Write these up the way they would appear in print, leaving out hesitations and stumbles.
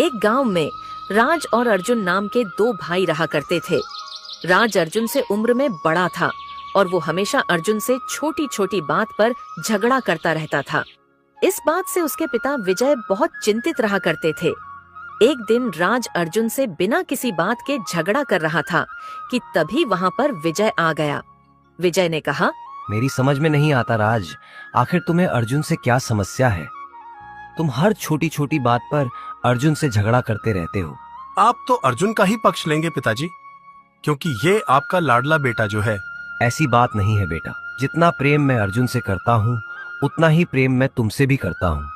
एक गांव में राज और अर्जुन नाम के दो भाई रहा करते थे। राज अर्जुन से उम्र में बड़ा था और वो हमेशा अर्जुन से छोटी छोटी बात पर झगड़ा करता रहता था। इस बात से उसके पिता विजय बहुत चिंतित रहा करते थे। एक दिन राज अर्जुन से बिना किसी बात के झगड़ा कर रहा था कि तभी वहां पर विजय आ गया। विजय ने कहा, मेरी समझ में नहीं आता राज, आखिर तुम्हें अर्जुन से क्या समस्या है? तुम हर छोटी छोटी बात पर अर्जुन से झगड़ा करते रहते हो। आप तो अर्जुन का ही पक्ष लेंगे पिताजी, क्योंकि ये आपका लाडला बेटा जो है। ऐसी बात नहीं है बेटा, जितना प्रेम मैं अर्जुन से करता हूँ उतना ही प्रेम मैं तुमसे भी करता हूँ।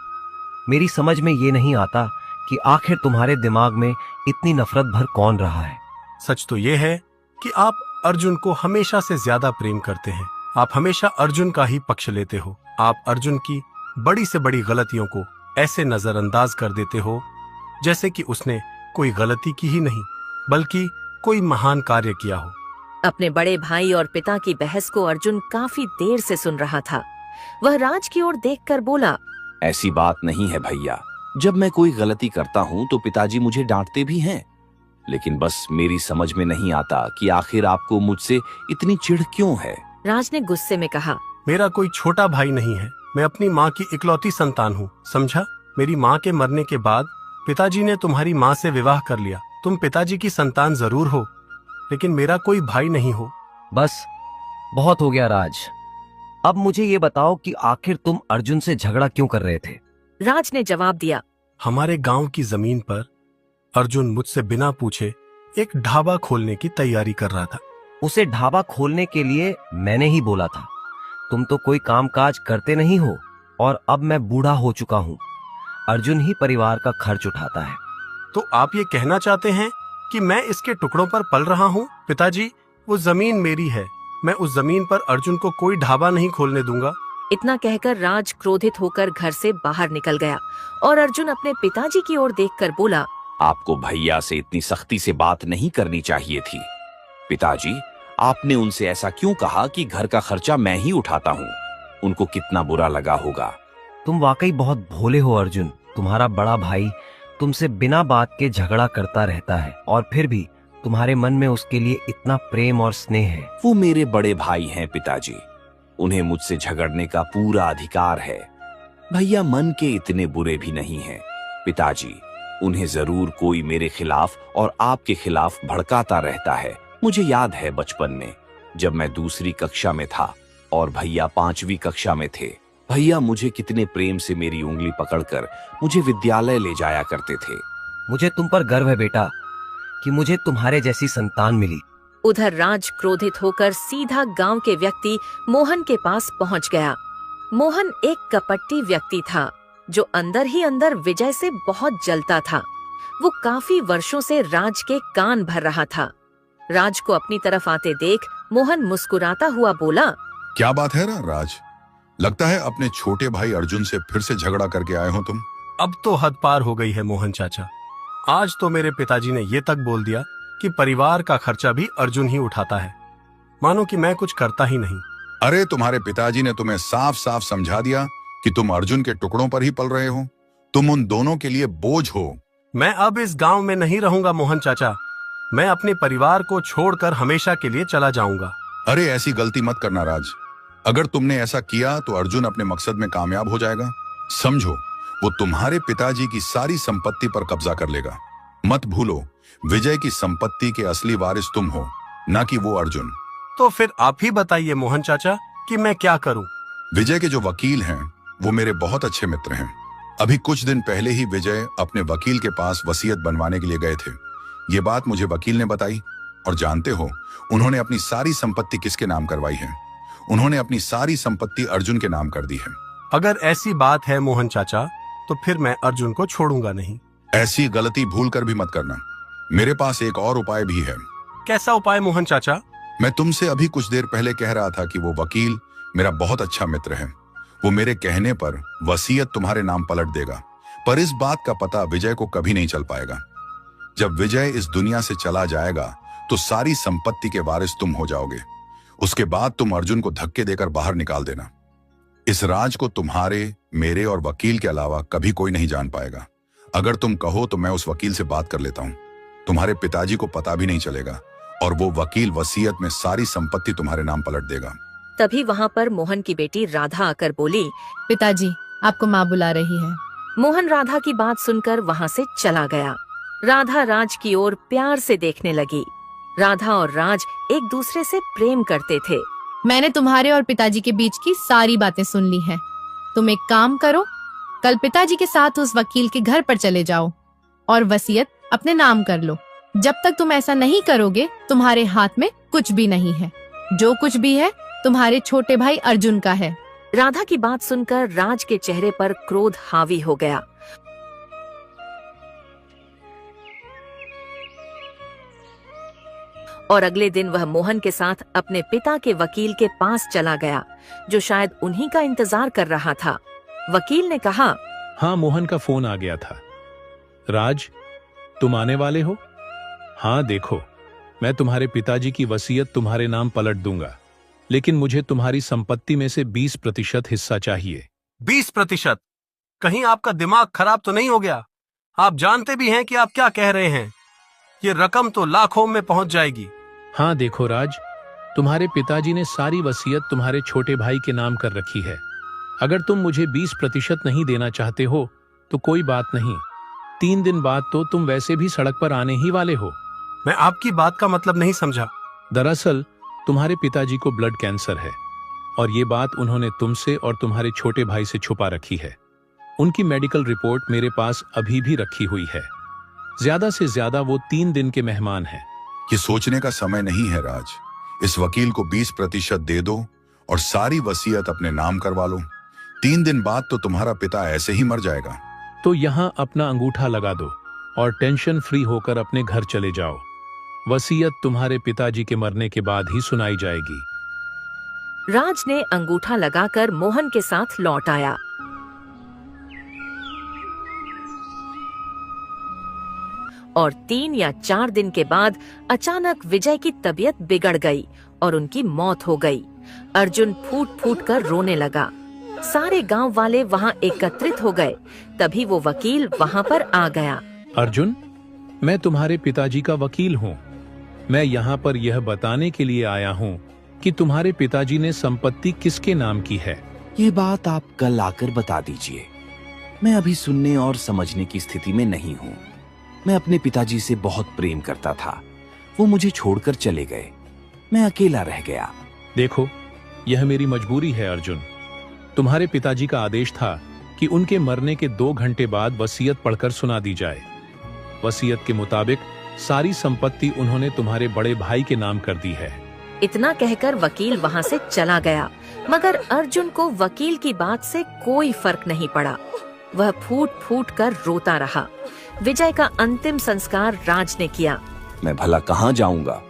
मेरी समझ में ये नहीं आता कि आखिर तुम्हारे दिमाग में इतनी नफरत भर कौन रहा है। सच तो ये है कि आप अर्जुन को हमेशा से ज्यादा प्रेम करते हैं। आप हमेशा अर्जुन का ही पक्ष लेते हो। आप अर्जुन की बड़ी से बड़ी गलतियों को ऐसे नजरअंदाज कर देते हो जैसे कि उसने कोई गलती की ही नहीं बल्कि कोई महान कार्य किया हो। अपने बड़े भाई और पिता की बहस को अर्जुन काफी देर से सुन रहा था। वह राज की ओर देखकर बोला, ऐसी बात नहीं है भैया, जब मैं कोई गलती करता हूँ तो पिताजी मुझे डांटते भी हैं, लेकिन बस मेरी समझ में नहीं आता कि आखिर आपको मुझसे इतनी चिढ़ क्यों है। राज ने गुस्से में कहा, मेरा कोई छोटा भाई नहीं है, मैं अपनी माँ की इकलौती संतान हूँ, समझा? मेरी माँ के मरने के बाद पिताजी ने तुम्हारी माँ से विवाह कर लिया। तुम पिताजी की संतान जरूर हो, लेकिन मेरा कोई भाई नहीं हो। बस बहुत हो गया राज, अब मुझे ये बताओ कि आखिर तुम अर्जुन से झगड़ा क्यों कर रहे थे? राज ने जवाब दिया, हमारे गांव की जमीन पर अर्जुन मुझसे बिना पूछे एक ढाबा खोलने की तैयारी कर रहा था। उसे ढाबा खोलने के लिए मैंने ही बोला था। तुम तो कोई कामकाज करते नहीं हो और अब मैं बूढ़ा हो चुका हूँ। अर्जुन ही परिवार का खर्च उठाता है। तो आप ये कहना चाहते हैं कि मैं इसके टुकड़ों पर पल रहा हूँ? पिताजी, वो जमीन मेरी है, मैं उस जमीन पर अर्जुन को कोई ढाबा नहीं खोलने दूंगा। इतना कहकर राज क्रोधित होकर घर से बाहर निकल गया और अर्जुन अपने पिताजी की ओर देखकर बोला, आपको भैया से इतनी सख्ती से बात नहीं करनी चाहिए थी। पिताजी, आपने उनसे ऐसा क्यों कहा कि घर का खर्चा मैं ही उठाता हूँ? उनको कितना बुरा लगा होगा। तुम वाकई बहुत भोले हो अर्जुन। तुम्हारा बड़ा भाई तुमसे बिना बात के झगड़ा करता रहता है और फिर भी तुम्हारे मन में उसके लिए इतना प्रेम और स्नेह है। वो मेरे बड़े भाई हैं पिताजी, उन्हें मुझसे झगड़ने का पूरा अधिकार है। भैया मन के इतने बुरे भी नहीं हैं। पिताजी, उन्हें जरूर कोई मेरे खिलाफ और आपके खिलाफ भड़काता रहता है। मुझे याद है बचपन में जब मैं दूसरी कक्षा में था और भैया 5वीं कक्षा में थे, भैया मुझे कितने प्रेम से मेरी उंगली पकड़कर मुझे विद्यालय ले जाया करते थे। मुझे तुम पर गर्व है बेटा कि मुझे तुम्हारे जैसी संतान मिली। उधर राज क्रोधित होकर सीधा गांव के व्यक्ति मोहन के पास पहुंच गया। मोहन एक कपटी व्यक्ति था जो अंदर ही अंदर विजय से बहुत जलता था। वो काफी वर्षों से राज के कान भर रहा था। राज को अपनी तरफ आते देख मोहन मुस्कुराता हुआ बोला, क्या बात है राज, लगता है अपने छोटे भाई अर्जुन से फिर से झगड़ा करके आए हो तुम। अब तो हद पार हो गई है मोहन चाचा। आज तो मेरे पिताजी ने ये तक बोल दिया कि परिवार का खर्चा भी अर्जुन ही उठाता है, मानो कि मैं कुछ करता ही नहीं। अरे तुम्हारे पिताजी ने तुम्हें साफ साफ समझा दिया कि तुम अर्जुन के टुकड़ों पर ही पल रहे हो। तुम उन दोनों के लिए बोझ हो। मैं अब इस गांव में नहीं रहूंगा मोहन चाचा, मैं अपने परिवार को छोड़कर हमेशा के लिए चला जाऊंगा। अरे ऐसी गलती मत करना राज, अगर तुमने ऐसा किया तो अर्जुन अपने मकसद में कामयाब हो जाएगा। समझो, वो तुम्हारे पिताजी की सारी संपत्ति पर कब्जा कर लेगा। मत भूलो, विजय की संपत्ति के असली वारिस तुम हो, ना कि वो अर्जुन। तो फिर आप ही बताइए मोहन चाचा कि मैं क्या करूं? विजय के जो वकील हैं वो मेरे बहुत अच्छे मित्र हैं। अभी कुछ दिन पहले ही विजय अपने वकील के पास वसीयत बनवाने के लिए गए थे। ये बात मुझे वकील ने बताई और जानते हो उन्होंने अपनी सारी संपत्ति किसके नाम करवाई है? उन्होंने अपनी सारी संपत्ति अर्जुन के नाम कर दी है। अगर ऐसी बात है मोहन चाचा तो फिर मैं अर्जुन को छोड़ूंगा नहीं। ऐसी गलती भूल कर भी मत करना। मेरे पास एक और उपाय भी है। कैसा उपाय मोहन चाचा? मैं तुमसे अभी कुछ देर पहले कह रहा था कि वो वकील मेरा बहुत अच्छा मित्र है। वो मेरे कहने पर वसीयत तुम्हारे नाम पलट देगा, पर इस बात का पता विजय को कभी नहीं चल पाएगा। जब विजय इस दुनिया से चला जाएगा तो सारी संपत्ति के वारिस तुम हो जाओगे। उसके बाद तुम अर्जुन को धक्के देकर बाहर निकाल देना। इस राज को तुम्हारे, मेरे और वकील के अलावा कभी कोई नहीं जान पाएगा। अगर तुम कहो तो मैं उस वकील से बात कर लेता हूँ। तुम्हारे पिताजी को पता भी नहीं चलेगा और वो वकील वसीयत में सारी संपत्ति तुम्हारे नाम पलट देगा। तभी वहाँ पर मोहन की बेटी राधा आकर बोली। पिताजी, आपको माँ बुला रही है। मोहन राधा की बात सुनकर वहाँ से चला गया। राधा राज की ओर प्यार से देखने लगी। राधा और राज एक दूसरे से प्रेम करते थे। मैंने तुम्हारे और पिताजी के बीच की सारी बातें सुन ली हैं। तुम एक काम करो, कल पिताजी के साथ उस वकील के घर पर चले जाओ और वसीयत अपने नाम कर लो। जब तक तुम ऐसा नहीं करोगे, तुम्हारे हाथ में कुछ भी नहीं है। जो कुछ भी है तुम्हारे छोटे भाई अर्जुन का है। राधा की बात सुनकर राज के चेहरे पर क्रोध हावी हो गया। और अगले दिन वह मोहन के साथ अपने पिता के वकील के पास चला गया, जो शायद उन्हीं का इंतजार कर रहा था। वकील ने कहा, हाँ, मोहन का फोन आ गया था। राज, तुम आने वाले हो? हाँ, देखो, मैं तुम्हारे पिताजी की वसीयत तुम्हारे नाम पलट दूंगा, लेकिन मुझे तुम्हारी संपत्ति में से 20% हिस्सा चाहिए। 20%? कहीं आपका दिमाग खराब तो नहीं हो गया? आप जानते भी हैं कि आप क्या कह रहे हैं। ये रकम तो लाखों में पहुंच जाएगी। हाँ देखो राज, तुम्हारे पिताजी ने सारी वसीयत तुम्हारे छोटे भाई के नाम कर रखी है। अगर तुम मुझे 20% नहीं देना चाहते हो तो कोई बात नहीं, 3 दिन बाद तो तुम वैसे भी सड़क पर आने ही वाले हो। मैं आपकी बात का मतलब नहीं समझा। दरअसल तुम्हारे पिताजी को ब्लड कैंसर है और ये बात उन्होंने तुमसे और तुम्हारे छोटे भाई से छुपा रखी है। उनकी मेडिकल रिपोर्ट मेरे पास अभी भी रखी हुई है। ज्यादा से ज्यादा वो 3 दिन के मेहमान हैं। ये सोचने का समय नहीं है राज। इस वकील को 20% दे दो और सारी वसीयत अपने नाम करवा लो। 3 दिन बाद तो तुम्हारा पिता ऐसे ही मर जाएगा। तो यहाँ अपना अंगूठा लगा दो और टेंशन फ्री होकर अपने घर चले जाओ। वसीयत तुम्हारे पिताजी के मरने के बाद ही सुनाई जाएगी। राज ने अंगूठा लगाकर मोहन के साथ लौट आया। और 3 या 4 दिन के बाद अचानक विजय की तबीयत बिगड़ गई और उनकी मौत हो गई। अर्जुन फूट फूट कर रोने लगा। सारे गांव वाले वहां एकत्रित हो गए। तभी वो वकील वहां पर आ गया। अर्जुन, मैं तुम्हारे पिताजी का वकील हूँ। मैं यहाँ पर यह बताने के लिए आया हूँ कि तुम्हारे पिताजी ने संपत्ति किसके नाम की है। ये बात आप कल आकर बता दीजिए। मैं अभी सुनने और समझने की स्थिति में नहीं हूँ। मैं अपने पिताजी से बहुत प्रेम करता था। वो मुझे छोड़कर चले गए। मैं अकेला रह गया। देखो, यह मेरी मजबूरी है अर्जुन। तुम्हारे पिताजी का आदेश था कि उनके मरने के 2 घंटे बाद वसीयत पढ़कर सुना दी जाए। वसीयत के मुताबिक सारी संपत्ति उन्होंने तुम्हारे बड़े भाई के नाम कर दी है। इतना कहकर वकील वहां से चला गया, मगर अर्जुन को वकील की बात से कोई फर्क नहीं पड़ा। वह फूट फूट कर रोता रहा। विजय का अंतिम संस्कार राज ने किया। मैं भला कहाँ जाऊंगा?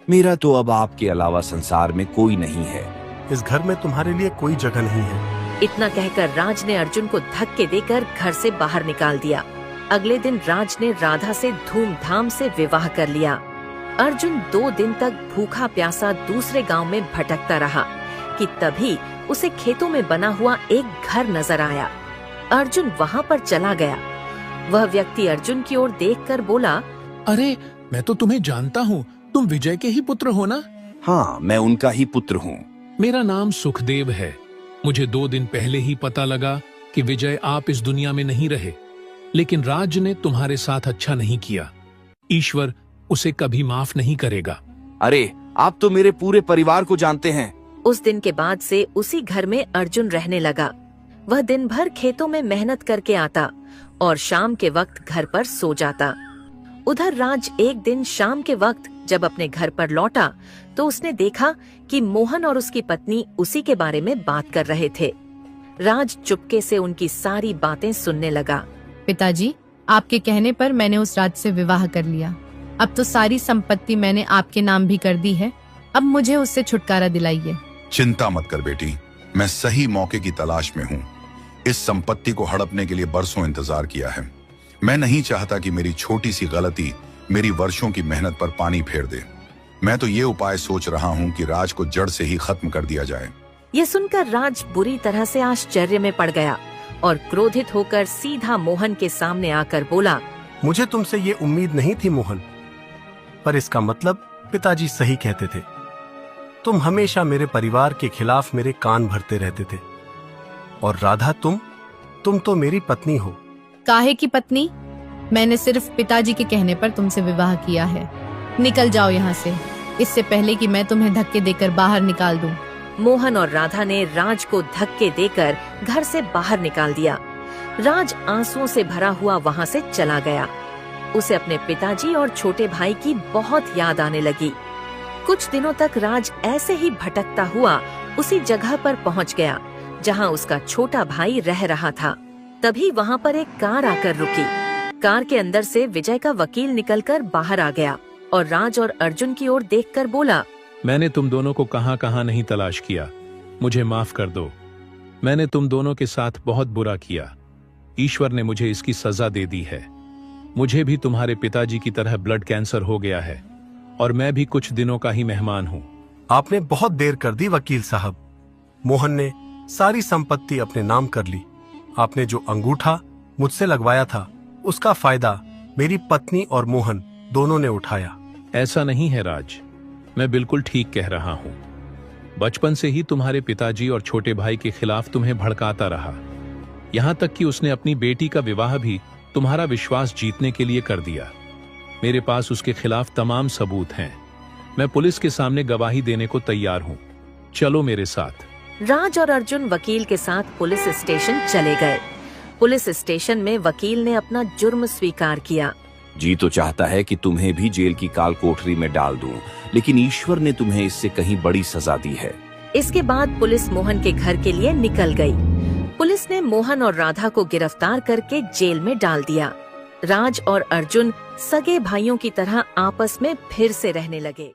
मेरा तो अब आपके अलावा संसार में कोई नहीं है। इस घर में तुम्हारे लिए कोई जगह नहीं है। इतना कहकर राज ने अर्जुन को धक्के देकर घर से बाहर निकाल दिया। अगले दिन राज ने राधा से धूमधाम से विवाह कर लिया। अर्जुन 2 दिन तक भूखा प्यासा दूसरे गांव में भटकता रहा कि तभी उसे खेतों में बना हुआ एक घर नजर आया। अर्जुन वहां पर चला गया। वह व्यक्ति अर्जुन की ओर देखकर बोला, अरे, मैं तो तुम्हें जानता हूँ। तुम विजय के ही पुत्र हो ना? हाँ, मैं उनका ही पुत्र हूँ। मेरा नाम सुखदेव है। मुझे 2 दिन पहले ही पता लगा कि विजय आप इस दुनिया में नहीं रहे, लेकिन राज ने तुम्हारे साथ अच्छा नहीं किया। ईश्वर उसे कभी माफ नहीं करेगा। अरे, आप तो मेरे पूरे परिवार को जानते हैं। उस दिन के बाद से उसी घर में अर्जुन रहने लगा। वह दिन भर खेतों में मेहनत करके आता और शाम के वक्त घर पर सो जाता। उधर राज एक दिन शाम के वक्त जब अपने घर पर लौटा तो उसने देखा कि मोहन और उसकी पत्नी उसी के बारे में बात कर रहे थे। राज चुपके से उनकी सारी बातें सुनने लगा। पिताजी, आपके कहने पर मैंने उस राज से विवाह कर लिया। अब तो सारी संपत्ति मैंने आपके नाम भी कर दी है। अब मुझे उससे छुटकारा दिलाइए। चिंता मत कर बेटी, मैं सही मौके की तलाश में हूँ। इस संपत्ति को हड़पने के लिए बरसों इंतजार किया है। मैं नहीं चाहता कि मेरी छोटी सी गलती मेरी वर्षों की मेहनत पर पानी फेर दे। मैं तो ये उपाय सोच रहा हूँ कि राज को जड़ से ही खत्म कर दिया जाए। ये सुनकर राज बुरी तरह से आश्चर्य में पड़ गया और क्रोधित होकर सीधा मोहन के सामने आकर बोला, मुझे तुमसे ये उम्मीद नहीं थी मोहन, पर इसका मतलब पिताजी सही कहते थे। तुम हमेशा मेरे परिवार के खिलाफ मेरे कान भरते रहते थे। और राधा, तुम तो मेरी पत्नी हो। काहे की पत्नी? मैंने सिर्फ पिताजी के कहने पर तुमसे विवाह किया है। निकल जाओ यहाँ से, इससे पहले कि मैं तुम्हें धक्के देकर बाहर निकाल दूं। मोहन और राधा ने राज को धक्के देकर घर से बाहर निकाल दिया। राज आंसुओं से भरा हुआ वहाँ से चला गया। उसे अपने पिताजी और छोटे भाई की बहुत याद आने लगी। कुछ दिनों तक राज ऐसे ही भटकता हुआ उसी जगह पर पहुँच गया जहाँ उसका छोटा भाई रह रहा था। तभी वहाँ पर एक कार आकर रुकी। कार के अंदर से विजय का वकील निकलकर बाहर आ गया और राज और अर्जुन की ओर देखकर बोला, मैंने तुम दोनों को कहां कहां नहीं तलाश किया, मुझे माफ कर दो। मैंने तुम दोनों के साथ बहुत बुरा किया। ईश्वर ने मुझे इसकी सजा दे दी है। मुझे भी तुम्हारे पिताजी की तरह ब्लड कैंसर हो गया है और मैं भी कुछ दिनों का ही मेहमान हूँ। आपने बहुत देर कर दी वकील साहब। मोहन ने सारी संपत्ति अपने नाम कर ली। आपने जो अंगूठा मुझसे लगवाया था उसका फायदा मेरी पत्नी और मोहन दोनों ने उठाया। ऐसा नहीं है राज, मैं बिल्कुल ठीक कह रहा हूँ। बचपन से ही तुम्हारे पिताजी और छोटे भाई के खिलाफ तुम्हें भड़काता रहा, यहाँ तक कि उसने अपनी बेटी का विवाह भी तुम्हारा विश्वास जीतने के लिए कर दिया। मेरे पास उसके खिलाफ तमाम सबूत हैं। मैं पुलिस के सामने गवाही देने को तैयार हूँ। चलो मेरे साथ। राज और अर्जुन वकील के साथ पुलिस स्टेशन चले गए। पुलिस स्टेशन में वकील ने अपना जुर्म स्वीकार किया। जी तो चाहता है कि तुम्हें भी जेल की काल कोठरी में डाल दूं, लेकिन ईश्वर ने तुम्हें इससे कहीं बड़ी सजा दी है। इसके बाद पुलिस मोहन के घर के लिए निकल गई। पुलिस ने मोहन और राधा को गिरफ्तार करके जेल में डाल दिया। राज और अर्जुन सगे भाइयों की तरह आपस में फिर से रहने लगे।